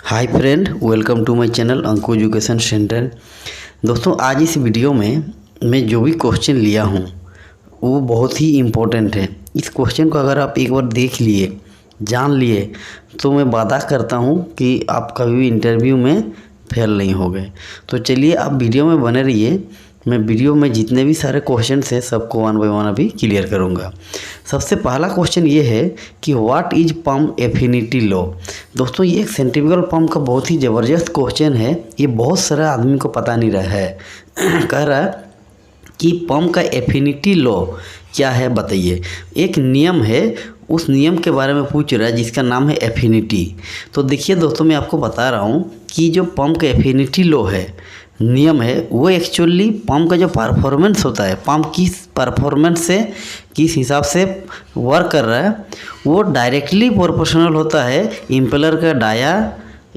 Hi friend, welcome to my channel Anku education centre. दोस्तों, आज इस वीडियो में मैं जो भी क्वेश्चन लिया हूँ वो बहुत ही इम्पोर्टेंट है। इस क्वेश्चन को अगर आप एक बार देख लिए, जान लिए, तो मैं वादा करता हूँ कि आप कभी भी इंटरव्यू में फेल नहीं हो गए। तो चलिए आप वीडियो में बने रहिए। मैं वीडियो में जितने भी सारे क्वेश्चन हैं सबको वन बाय वन अभी क्लियर करूँगा। सबसे पहला क्वेश्चन ये है कि what is pump affinity law. दोस्तों, ये एक सेंट्रीफ्यूगल पंप का बहुत ही ज़बरदस्त क्वेश्चन है। ये बहुत सारा आदमी को पता नहीं रहा है। कह रहा है कि पंप का एफिनिटी लॉ क्या है, बताइए। एक नियम है, उस नियम के बारे में पूछ रहा है जिसका नाम है एफिनिटी। तो देखिए दोस्तों, मैं आपको बता रहा हूँ कि जो पंप का एफिनिटी लॉ है, नियम है, वो एक्चुअली पंप का जो परफॉर्मेंस होता है, पंप किस परफॉर्मेंस से किस हिसाब से वर्क कर रहा है, वो डायरेक्टली प्रोपोर्शनल होता है इम्पेलर का डाया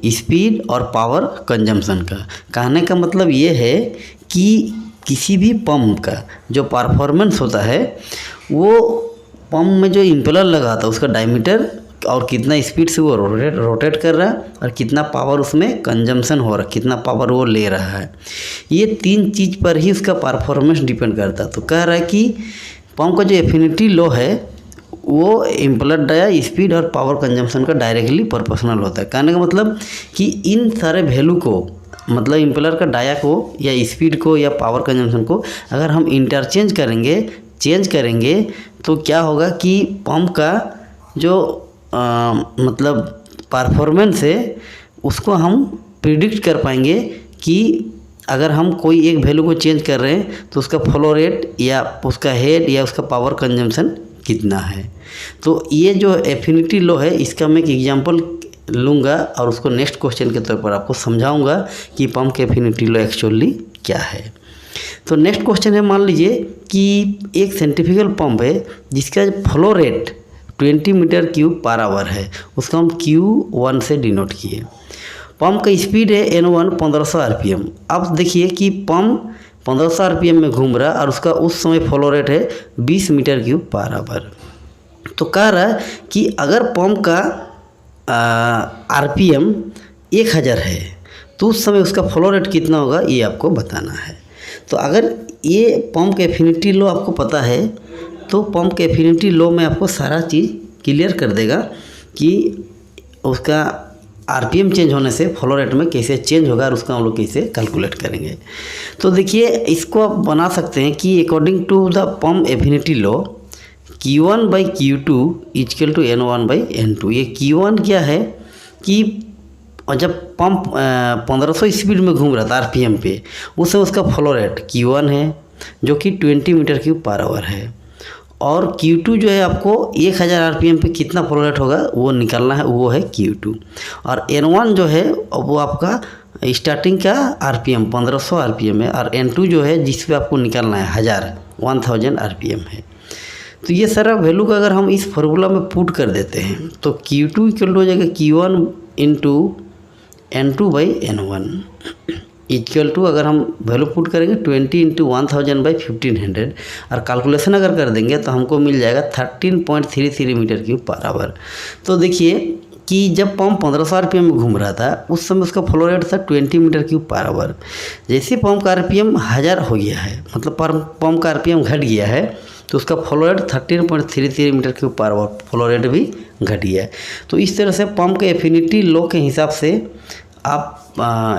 स्पीड और पावर कंजम्पशन का। कहने का मतलब ये है कि किसी भी पंप का जो परफॉर्मेंस होता है, वो पंप में जो इम्पेलर लगा था उसका डायमीटर और कितना स्पीड से वो रोटेट कर रहा है और कितना पावर उसमें कंजम्पशन हो रहा है, कितना पावर वो ले रहा है, ये तीन चीज़ पर ही उसका परफॉर्मेंस डिपेंड करता है। तो कह रहा है कि पंप का जो एफिनिटी लॉ है वो इम्पेलर डाया स्पीड और पावर कंजम्पशन का डायरेक्टली प्रोपोर्शनल होता है। कहने का मतलब कि इन सारे वैल्यू को, मतलब इम्पेलर का डाया को या स्पीड को या पावर कंजम्पशन को अगर हम इंटरचेंज करेंगे, चेंज करेंगे, तो क्या होगा कि पंप का जो मतलब परफॉर्मेंस है उसको हम प्रिडिक्ट कर पाएंगे कि अगर हम कोई एक वैल्यू को चेंज कर रहे हैं तो उसका फ्लो रेट या उसका हेड या उसका पावर कंजम्पशन कितना है। तो ये जो एफिनिटी लॉ है, इसका मैं एक एग्जांपल लूँगा और उसको नेक्स्ट क्वेश्चन के तौर पर आपको समझाऊंगा कि पंप के एफिनिटी लॉ एक्चुअली क्या है। तो नेक्स्ट क्वेश्चन है, मान लीजिए कि एक सेंट्रीफ्यूगल पंप है जिसका flow rate 20 metre cube per hour है, उसको हम Q1 से डिनोट किए। पंप का स्पीड है N1 1500 RPM। अब देखिए कि पंप 1500 RPM में घूम रहा है और उसका उस समय फ्लो रेट है 20 मीटर क्यूब पर आवर। तो कह रहा है कि अगर पंप का RPM 1000 है तो उस समय उसका फ्लो रेट कितना होगा, ये आपको बताना है। तो अगर ये पंप का एफिनिटी लॉ आपको पता है तो पंप के एफिनिटी लॉ में आपको सारा चीज़ क्लियर कर देगा कि उसका आरपीएम चेंज होने से फ्लो रेट में कैसे चेंज होगा और उसका हम लोग कैसे कैलकुलेट करेंगे। तो देखिए, इसको आप बना सकते हैं कि according to the pump affinity law Q1 by Q2 equal to N1 by N2। ये Q1 क्या है कि जब पंप 1500 स्पीड में घूम रहा था आरपीएम पे, उससे उसका फ्लो रेट Q1 है जो कि 20 मीटर क्यूब पर आवर है, और Q2 जो है आपको 1000 RPM पे कितना फ्लो रेट होगा वो निकालना है, वो है Q2। और N1 जो है वो आपका स्टार्टिंग का RPM 1500 RPM है, और N2 जो है जिस पे आपको निकालना है 1000 RPM है। तो ये सारा वैल्यू का अगर हम इस फार्मूला में पुट कर देते हैं तो Q2 इक्वल हो जाएगा Q1 into N2 by N1 equal to, अगर हम वैल्यू पुट करेंगे 20 इंटू 1000 बाई 1500 और कैलकुलेशन अगर कर देंगे तो हमको मिल जाएगा 13.33 मीटर क्यूब पर आवर। तो देखिए कि जब पंप 1500 RPM में घूम रहा था उस समय उसका फ्लो रेट था 20 मीटर क्यूब पर आवर। जैसे पंप का RPM 1000 हो गया है, मतलब पंप का RPM घट गया है, तो उसका flow rate 13.33 metre cube per hour flow rate भी घट गया है। तो इस तरह से पंप के एफिनिटी लॉ के हिसाब से आप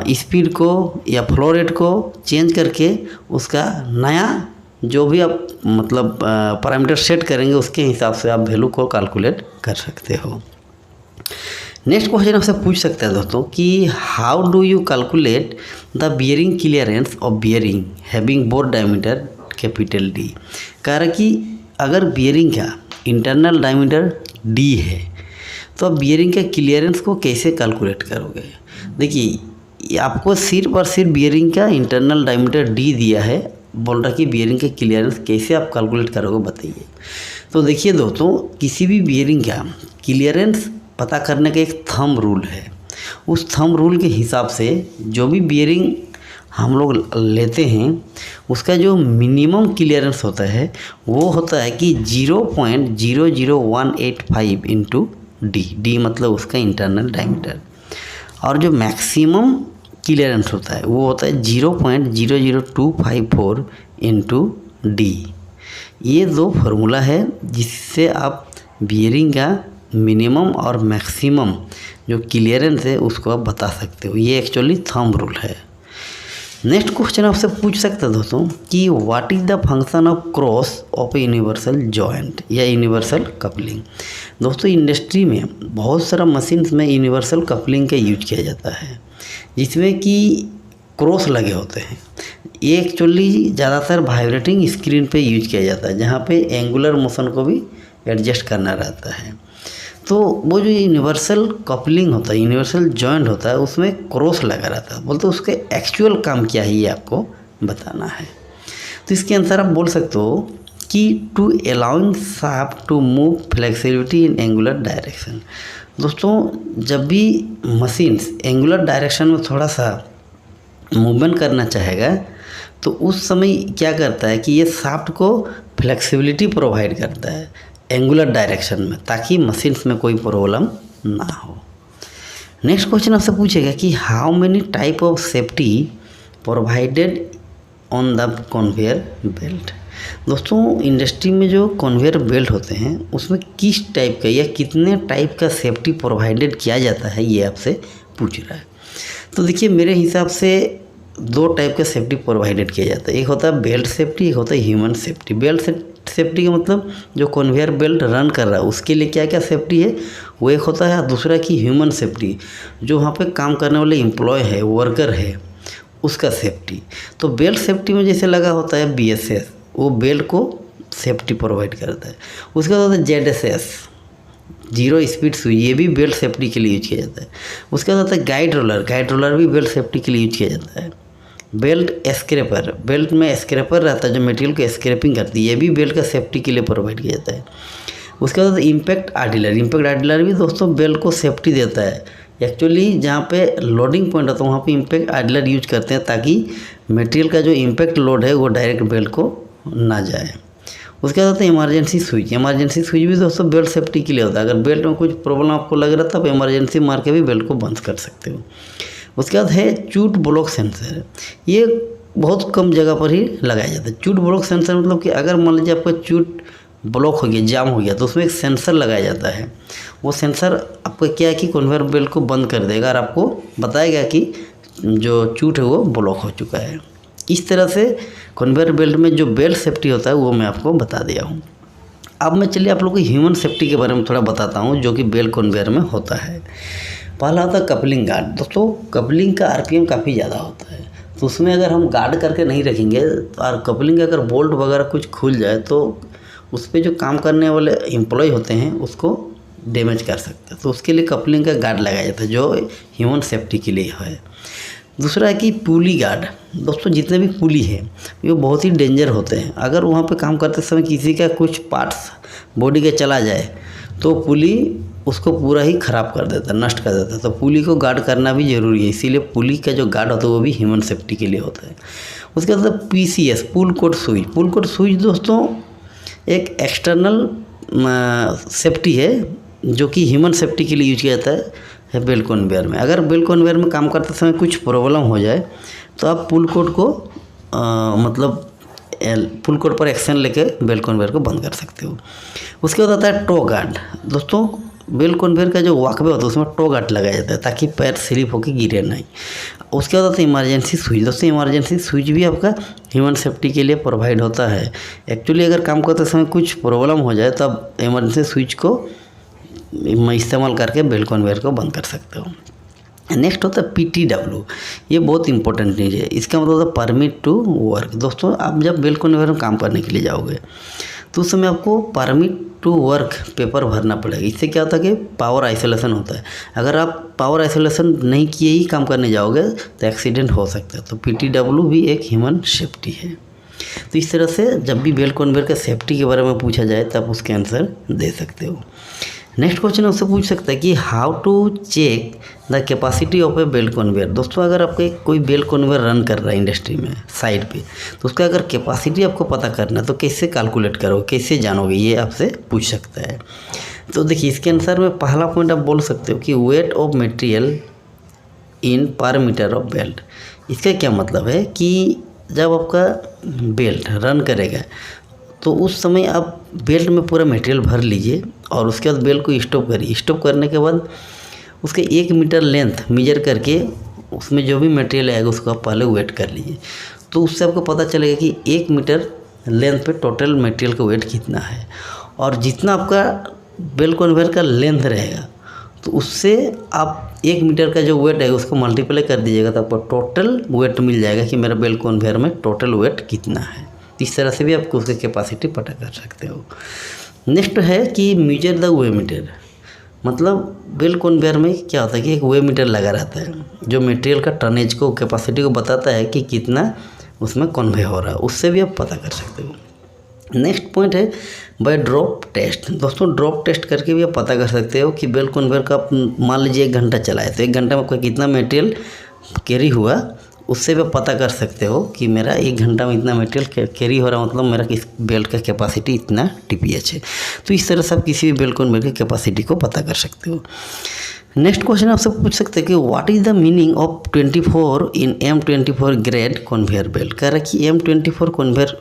स्पीड को या फ्लो रेट को चेंज करके उसका नया जो भी आप मतलब पैरामीटर सेट करेंगे उसके हिसाब से आप वैल्यू को कैलकुलेट कर सकते हो। नेक्स्ट क्वेश्चन आपसे पूछ सकते हैं दोस्तों कि how do you calculate the bearing clearance of bearing having bore diameter capital D। कह रहा कि अगर बियरिंग का इंटरनल डायमीटर D है तो आप बियरिंग के क्लियरेंस को कैसे कैलकुलेट करोगे। देखिए, आपको सिर्फ और सिर्फ बियरिंग का इंटरनल डायमीटर D दिया है, बोल रहा कि बियरिंग के क्लियरेंस कैसे आप कैलकुलेट करोगे, बताइए। तो देखिए दोस्तों, किसी भी बियरिंग का क्लियरेंस पता करने का एक थंब रूल है। उस थंब रूल के हिसाब से जो भी बियरिंग हम लोग लेते हैं उसका जो मिनिमम क्लियरेंस होता है वो होता है कि 0.00185 इंटू D। D मतलब उसका इंटरनल डायमीटर। और जो मैक्सिमम क्लियरेंस होता है वो होता है 0.00254 इंटू डी। ये दो फार्मूला है जिससे आप बियरिंग का मिनिमम और मैक्सिमम जो क्लियरेंस है उसको आप बता सकते हो। ये एक्चुअली थंब रूल है। नेक्स्ट क्वेश्चन आपसे पूछ सकते हैं दोस्तों कि what is the function of cross of a universal joint या यूनिवर्सल कपलिंग। दोस्तों इंडस्ट्री में बहुत सारा मशीन्स में यूनिवर्सल कपलिंग का यूज किया जाता है जिसमें कि क्रॉस लगे होते हैं। ये एक्चुअली ज़्यादातर वाइब्रेटिंग स्क्रीन पे यूज किया जाता है जहाँ पे एंगुलर मोशन को भी एडजस्ट करना रहता है। तो वो जो यूनिवर्सल कपलिंग होता है, यूनिवर्सल जॉइंट होता है, उसमें क्रॉस लगा रहता है। बोलते उसके एक्चुअल काम क्या है ये आपको बताना है। तो इसके आंसर आप बोल सकते हो कि to allowing shaft to move flexibility in angular direction. दोस्तों जब भी मशीन्स एंगुलर डायरेक्शन में थोड़ा सा मूवमेंट करना चाहेगा तो उस समय क्या करता है कि ये शाफ्ट को फ्लेक्सिबिलिटी प्रोवाइड करता है एंगुलर डायरेक्शन में, ताकि मशीन्स में कोई प्रॉब्लम ना हो। नेक्स्ट क्वेश्चन आपसे पूछेगा कि how many type of safety provided on the conveyor belt. दोस्तों इंडस्ट्री में जो कन्वेयर बेल्ट होते हैं उसमें किस टाइप का या कितने टाइप का सेफ्टी प्रोवाइडेड किया जाता है ये आपसे पूछ रहा है। तो देखिए मेरे हिसाब से दो टाइप का सेफ्टी प्रोवाइडेड किया जाता है। एक होता है बेल्ट सेफ्टी, एक होता है ह्यूमन सेफ्टी। बेल्ट सेफ्टी का मतलब जो कन्वेयर बेल्ट रन कर रहा है उसके लिए क्या क्या सेफ्टी है वो एक होता है। दूसरा कि ह्यूमन सेफ्टी, जो वहाँ पे काम करने वाले एम्प्लॉय है, वर्कर है, उसका सेफ्टी। तो बेल्ट सेफ्टी में जैसे लगा होता है BSS, वो बेल्ट को सेफ्टी प्रोवाइड करता है। उसके बाद होता है ZSS, जीरो स्पीड स्विच, ये भी बेल्ट सेफ्टी के लिए यूज किया जाता है। उसके बाद होता है गाइड रोलर भी बेल्ट सेफ्टी के लिए यूज किया जाता है। बेल्ट स्क्रैपर, बेल्ट में स्क्रैपर रहता है जो मटेरियल को स्क्रैपिंग करती है, ये भी बेल्ट का सेफ्टी के लिए प्रोवाइड किया जाता है। उसके बाद इम्पैक्ट आर्टिलरी भी दोस्तों बेल्ट को सेफ्टी देता है। एक्चुअली जहाँ पे लोडिंग पॉइंट होता है वहाँ पे इम्पैक्ट आर्टिलरी यूज करते हैं ताकि मटेरियल का जो इम्पैक्ट लोड है वो डायरेक्ट बेल्ट को ना जाए। उसके बाद होता है इमरजेंसी स्विच भी दोस्तों बेल्ट सेफ्टी के लिए होता है। अगर बेल्ट में कुछ प्रॉब्लम आपको लग रहा है तब इमरजेंसी मार के भी बेल्ट को बंद कर सकते हो। उसके बाद है चूट ब्लॉक सेंसर, ये बहुत कम जगह पर ही लगाया जाता है। चूट ब्लॉक सेंसर मतलब कि अगर मान लीजिए आपका चूट ब्लॉक हो गया, जाम हो गया, तो उसमें एक सेंसर लगाया जाता है। वो सेंसर आपका क्या है कि कन्वेयर बेल्ट को बंद कर देगा और आपको बताएगा कि जो चूट है वो ब्लॉक हो चुका है। इस तरह से कन्वेयर बेल्ट में जो बेल्ट सेफ्टी होता है वो मैं आपको बता दिया हूँ। अब मैं चलिए आप लोगों को ह्यूमन सेफ्टी के बारे में थोड़ा बताता हूँ जो कि बेल्ट कन्वेयर में होता है। पहला होता है कपलिंग गार्ड। दोस्तों कपलिंग का RPM काफ़ी ज़्यादा होता है, तो उसमें अगर हम गार्ड करके नहीं रखेंगे और कपलिंग अगर बोल्ट वगैरह कुछ खुल जाए तो उस पर जो काम करने वाले एम्प्लॉय होते हैं उसको डैमेज कर सकते हैं। तो उसके लिए कपलिंग का गार्ड लगाया जाता है जो ह्यूमन सेफ्टी के लिए है। दूसरा है कि पुली गार्ड। दोस्तों जितने भी पुली है ये बहुत ही डेंजर होते हैं। अगर वहाँ पे काम करते समय किसी का कुछ पार्ट्स बॉडी के चला जाए तो पुली उसको पूरा ही ख़राब कर देता है, नष्ट कर देता है। तो पुली को गार्ड करना भी ज़रूरी है, इसीलिए पुली का जो गार्ड होता है वो भी ह्यूमन सेफ्टी के लिए होता है। उसके बाद PCS, पुल कोड स्विच दोस्तों एक एक्सटर्नल सेफ्टी है जो कि ह्यूमन सेफ्टी के लिए यूज किया जाता है बेल्ट कन्वेयर में। अगर बेल्ट कन्वेयर में काम करते समय कुछ प्रॉब्लम हो जाए तो आप पुल कोड को पुल कोड पर एक्शन लेके बेल्ट कन्वेयर को बंद कर सकते हो। उसके बाद आता है टो गार्ड। दोस्तों बेल्ट कन्वेयर का जो वॉकवे होता है उसमें टो गार्ड लगाया जाता है ताकि पैर स्लिप होकर गिरे नहीं। उसके बाद आता है इमरजेंसी स्विच। दोस्तों इमरजेंसी स्विच भी आपका ह्यूमन सेफ्टी के लिए प्रोवाइड होता है। एक्चुअली अगर काम करते समय कुछ प्रॉब्लम हो जाए तो आप इमरजेंसी स्विच को इस्तेमाल करके बेल्ट कन्वेयर को बंद कर सकते हो। नेक्स्ट होता है PTW, ये बहुत इंपॉर्टेंट चीज़ है। इसका मतलब होता है परमिट टू वर्क। दोस्तों आप जब बेल्ट कन्वेयर में काम करने के लिए जाओगे तो उस समय आपको परमिट टू वर्क पेपर भरना पड़ेगा। इससे क्या होता है कि पावर आइसोलेशन होता है। अगर आप पावर आइसोलेशन नहीं किए ही काम करने जाओगे तो एक्सीडेंट हो सकता है। तो PTW भी एक ह्यूमन सेफ्टी है। तो इस तरह से जब भी बेल्ट कन्वेयर का सेफ्टी के बारे में पूछा जाए तब उसके आंसर दे सकते हो। नेक्स्ट क्वेश्चन उससे पूछ सकता है कि how to check the capacity of a belt conveyor. दोस्तों अगर आपका कोई बेल्ट कन्वेयर रन कर रहा है इंडस्ट्री में साइड पे तो उसका अगर कैपेसिटी आपको पता करना है तो कैसे कैलकुलेट करोगे, कैसे जानोगे, ये आपसे पूछ सकता है। तो देखिए इसके आंसर में पहला पॉइंट आप बोल सकते हो कि वेट ऑफ मटेरियल इन पर मीटर ऑफ बेल्ट। इसका क्या मतलब है कि जब आपका बेल्ट रन करेगा तो उस समय आप बेल्ट में पूरा मटेरियल भर लीजिए और उसके बाद बेल्ट को स्टॉप करिए। स्टॉप करने के बाद उसके 1 मीटर लेंथ मेजर करके उसमें जो भी मटेरियल आएगा उसको आप पहले वेट कर लीजिए। तो उससे आपको पता चलेगा कि 1 मीटर लेंथ पे टोटल मटेरियल का वेट कितना है, और जितना आपका बेल्ट कन्वेयर का लेंथ रहेगा तो उससे आप 1 मीटर का जो वेट है उसको मल्टीप्लाई कर दीजिएगा तो आपको टोटल वेट मिल जाएगा कि मेरा बेल्ट कन्वेयर में टोटल वेट कितना है। इस तरह से भी आपको उसकी कैपेसिटी पता कर सकते हो। नेक्स्ट है कि मेजर द वे मीटर। मतलब बेल्ट कन्वेयर में क्या होता है कि एक वे मीटर लगा रहता है जो मटेरियल का टनेज को, कैपेसिटी को बताता है कि कितना उसमें कन्वे हो रहा है, उससे भी आप पता कर सकते हो। नेक्स्ट पॉइंट है बाय ड्रॉप टेस्ट। दोस्तों ड्रॉप टेस्ट करके भी आप पता कर सकते हो कि बेल्ट कन्वेयर का मान लीजिए 1 घंटा चलाए तो 1 घंटा में आपका कितना मटेरियल कैरी हुआ, उससे भी आप पता कर सकते हो कि मेरा 1 घंटा में इतना मटेरियल कैरी हो रहा, मतलब मेरा किस बेल्ट का कैपेसिटी इतना TPH है। तो इस तरह से आप किसी भी बेल्ट कन्वेयर की कैपेसिटी को पता कर सकते हो। नेक्स्ट क्वेश्चन आपसे पूछ सकते हैं कि what is the meaning of 24 in M24 grade conveyor belt. कह रहा है कि M24 कन्वेयर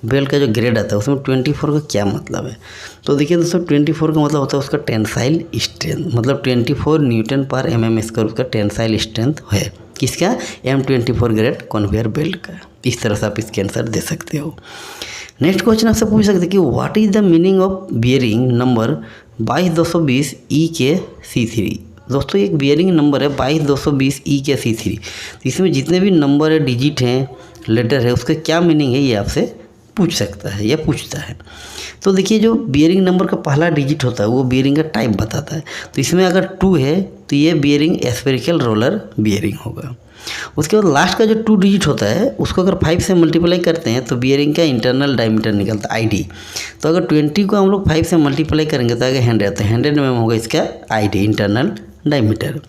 बेल्ट का जो ग्रेड आता है उसमें 24 का क्या मतलब है। तो देखिए दोस्तों 24 का मतलब होता है उसका टेंसाइल स्ट्रेंथ, मतलब 24 न्यूटन पर mm² उसका टेंसाइल स्ट्रेंथ है। किसका? M24 ग्रेड कन्वेयर बेल्ट का। इस तरह से आप इसके आंसर दे सकते हो। नेक्स्ट क्वेश्चन आपसे पूछ सकते हैं कि what is the meaning of bearing number 22220 EK-C3। दोस्तों एक बियरिंग नंबर है 22220 EK-C3। तो इसमें जितने भी नंबर है, डिजिट हैं, लेटर है, उसका क्या मीनिंग है ये आपसे पूछ सकता है या पूछता है। तो देखिए जो बियरिंग नंबर का पहला डिजिट होता है वो बियरिंग का टाइप बताता है। तो इसमें अगर 2 है तो ये बियरिंग स्फेरिकल रोलर बियरिंग होगा। उसके बाद लास्ट का जो 2 डिजिट होता है उसको अगर 5 से मल्टीप्लाई करते हैं तो बियरिंग का इंटरनल डायमीटर निकलता है ID। तो अगर 20 को हम लोग 5 से मल्टीप्लाई करेंगे तो आगे 100, तो 100 में होगा इसका ID इंटरनल डायमीटर।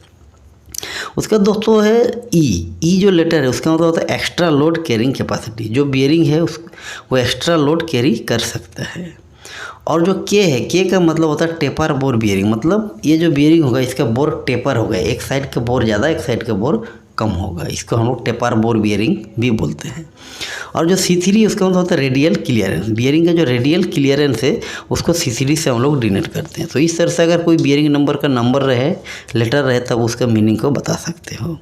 उसका दोस्तों है ई जो लेटर है उसका मतलब होता है एक्स्ट्रा लोड कैरिंग कैपेसिटी। जो बियरिंग है वो एक्स्ट्रा लोड कैरी कर सकता है। और जो के है, के का मतलब होता है टेपर बोर बियरिंग, मतलब ये जो बियरिंग होगा इसका बोर टेपर होगा, एक साइड का बोर ज़्यादा एक साइड का बोर कम होगा, इसको हम लोग टेपर बोर बियरिंग भी बोलते हैं। और जो C3 उसका मतलब होता है रेडियल क्लियरेंस। बियरिंग का जो रेडियल क्लियरेंस है उसको C3 से हम लोग डिनोट करते हैं। तो इस तरह से अगर कोई बियरिंग नंबर का नंबर रहे, लेटर रहे, तब उसका मीनिंग को बता सकते हो।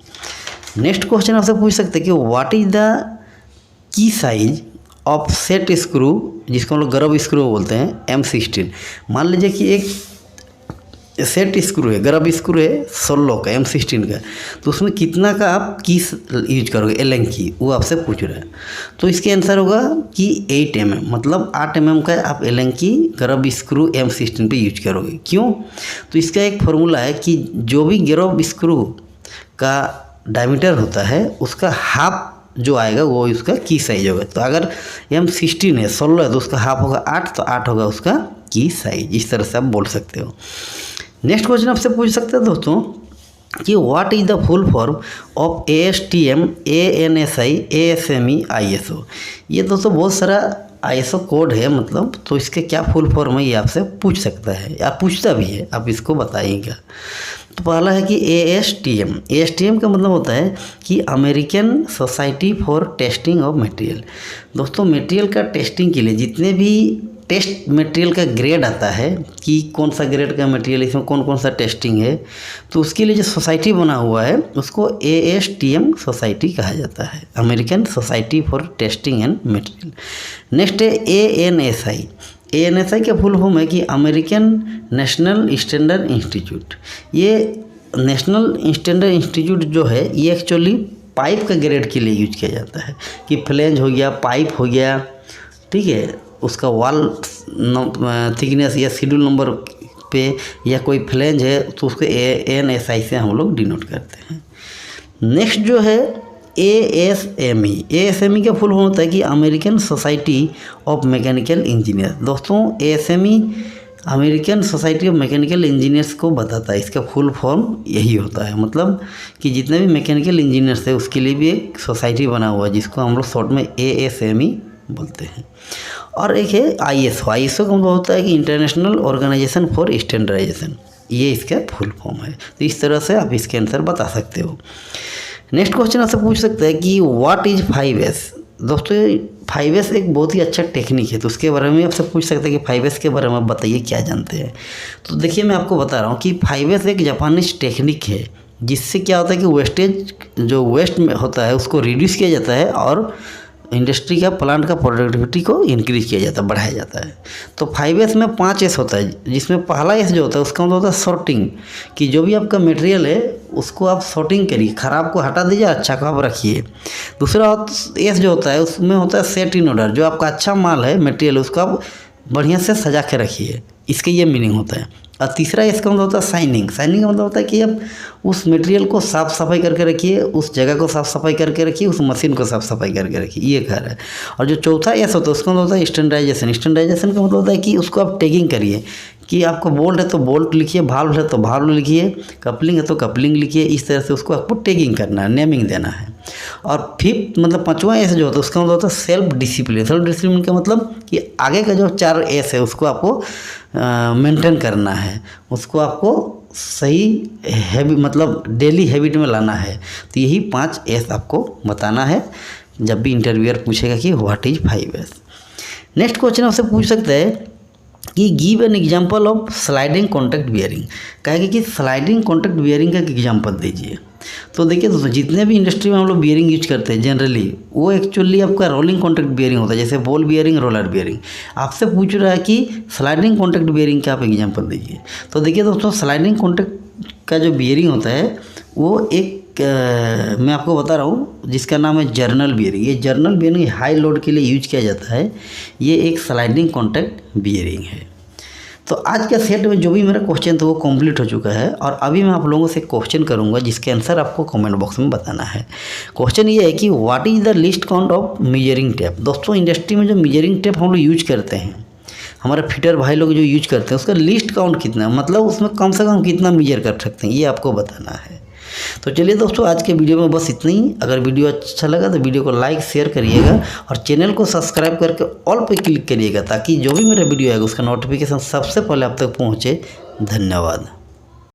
नेक्स्ट क्वेश्चन आपसे पूछ सकते हैं कि what is the key size of set screw, जिसको हम लोग गर्व स्क्रू बोलते हैं, M16। मान लीजिए कि एक सेट स्क्रू है, गर्व स्क्रू है 16 का, M16 का, तो उसमें कितना का आप की यूज करोगे, एलन की, वो आपसे पूछ रहा है। तो इसके आंसर होगा कि 8 mm, मतलब 8 mm का आप एलन की गर्व स्क्रू M16 पे यूज करोगे। क्यों? तो इसका एक फॉर्मूला है कि जो भी गर्व स्क्रू का डायमीटर होता है उसका हाफ जो आएगा वो उसका की साइज होगा। तो अगर M16 है 16 है तो उसका हाफ होगा 8, तो 8 होगा उसका की साइज। इस तरह से आप बोल सकते हो। नेक्स्ट क्वेश्चन आपसे पूछ सकते हैं दोस्तों कि what is the full form of ASTM ANSI ASME ISO। ये दोस्तों बहुत सारा ISO कोड है, मतलब तो इसके क्या फुल फॉर्म है ये आपसे पूछ सकता है या पूछता भी है, आप इसको बताइएगा। तो पहला है कि ASTM का मतलब होता है कि American society for testing of material. दोस्तों मटेरियल का टेस्टिंग के लिए जितने भी टेस्ट मटेरियल का ग्रेड आता है कि कौन सा ग्रेड का मटेरियल, इसमें कौन कौन सा टेस्टिंग है, तो उसके लिए जो सोसाइटी बना हुआ है उसको ASTM सोसाइटी कहा जाता है, American society for testing and material. Next है ANSI का फुल फॉर्म है कि अमेरिकन नेशनल स्टैंडर्ड इंस्टीट्यूट। ये नेशनल स्टैंडर्ड इंस्टीट्यूट जो है ये एक्चुअली पाइप का ग्रेड के लिए यूज किया जाता है, कि फ्लेंज हो गया, पाइप हो गया, ठीक है, उसका वॉल थिकनेस या शेड्यूल नंबर पे या कोई फ्लेंज है तो उसको ANSI से हम लोग डिनोट करते हैं। नेक्स्ट जो है ASME का फुल फॉर्म होता है कि American society of mechanical engineer. दोस्तों ASME American society of mechanical engineers को बताता है, इसका फुल फॉर्म यही होता है, मतलब कि जितने भी मैकेनिकल इंजीनियर्स है उसके लिए भी एक सोसाइटी बना हुआ है जिसको हम लोग शॉर्ट में ASME बोलते हैं। और एक है ISO का मतलब होता है कि इंटरनेशनल ऑर्गेनाइजेशन फॉर स्टैंडर्डाइजेशन। ये इसका फुल फॉर्म है। तो इस तरह से आप इसके आंसर बता सकते हो। नेक्स्ट क्वेश्चन आपसे पूछ सकता है कि व्हाट इज 5S। दोस्तों 5S एक बहुत ही अच्छा टेक्निक है, तो उसके बारे में आपसे पूछ सकते हैं कि 5S के बारे में बताइए क्या जानते हैं। तो देखिए मैं आपको बता रहा हूँ कि 5S एक जापानीज टेक्निक है, जिससे क्या होता है कि वेस्टेज जो वेस्ट में होता है उसको रिड्यूस किया जाता है और इंडस्ट्री का प्लांट का प्रोडक्टिविटी को इंक्रीज किया जाता है, बढ़ाया जाता है। तो 5S में 5S होता है, जिसमें पहला S जो होता है उसका मतलब होता है सॉर्टिंग, कि जो भी आपका मटेरियल है उसको आप सॉर्टिंग करिए, ख़राब को हटा दीजिए, अच्छा को आप रखिए। दूसरा S जो होता है उसमें होता है सेट इन ऑर्डर, जो आपका अच्छा माल है मटेरियल उसको आप बढ़िया से सजा के रखिए, इसके ये मीनिंग होता है। और तीसरा इसका मतलब होता है साइनिंग। साइनिंग का मतलब होता है कि आप उस मटेरियल को साफ़ सफाई करके रखिए, उस जगह को साफ़ सफाई करके रखिए, उस मशीन को साफ़ सफाई करके रखिए, ये कह रहा है। और जो चौथा एस होता है उसका मतलब होता है स्टैंडर्डाइजेशन। स्टैंडर्डाइजेशन का मतलब होता है कि उसको आप टैगिंग करिए, कि आपको बोल्ट है तो बोल्ट लिखिए, भाल्व है तो भाल्व लिखिए, कपलिंग है तो कपलिंग लिखिए। इस तरह से उसको आपको टैगिंग करना है, नेमिंग देना है। और फिफ्थ मतलब पाँचवा एस जो होता है उसका मतलब होता है सेल्फ डिसिप्लिन। सेल्फ डिसिप्लिन का मतलब कि आगे का जो 4 एस है उसको आपको मेंटेन करना है, उसको आपको सही हैबिट मतलब डेली हैबिट में लाना है। तो यही 5 एस आपको बताना है जब भी इंटरव्यूअर पूछेगा कि what is 5S। Next question आपसे पूछ सकता है कि give an example of sliding contact bearing. कहेगा कि स्लाइडिंग कॉन्टैक्ट बियरिंग का एग्जांपल दीजिए। तो देखिए दोस्तों, जितने भी इंडस्ट्री में हम लोग बियरिंग यूज करते हैं जनरली वो एक्चुअली आपका रोलिंग कॉन्टैक्ट बियरिंग होता है, जैसे बॉल बियरिंग, रोलर बियरिंग। आपसे पूछ रहा है कि स्लाइडिंग कॉन्टैक्ट बियरिंग का आप एग्जांपल दीजिए। तो देखिए दोस्तों, स्लाइडिंग कॉन्टैक्ट का जो बियरिंग होता है वो एक मैं आपको बता रहा हूँ जिसका नाम है जर्नल बियरिंग। ये जर्नल बियरिंग हाई लोड के लिए यूज किया जाता है। ये एक स्लाइडिंग कॉन्टैक्ट बियरिंग है। तो आज के सेट में जो भी मेरा क्वेश्चन था वो कंप्लीट हो चुका है, और अभी मैं आप लोगों से क्वेश्चन करूंगा जिसके आंसर आपको कमेंट बॉक्स में बताना है। क्वेश्चन ये है कि what is the least count of measuring tape. दोस्तों इंडस्ट्री में जो मेजरिंग टेप हम लोग यूज करते हैं, हमारे फिटर भाई लोग जो यूज करते हैं, उसका लीस्ट काउंट कितना है, मतलब उसमें कम से कम कितना मेजर कर सकते हैं, ये आपको बताना है। तो चलिए दोस्तों, आज के वीडियो में बस इतना ही। अगर वीडियो अच्छा लगा तो वीडियो को लाइक शेयर करिएगा और चैनल को सब्सक्राइब करके ऑल पे क्लिक करिएगा, ताकि जो भी मेरा वीडियो आएगा उसका नोटिफिकेशन सबसे पहले आप तक पहुँचे। धन्यवाद।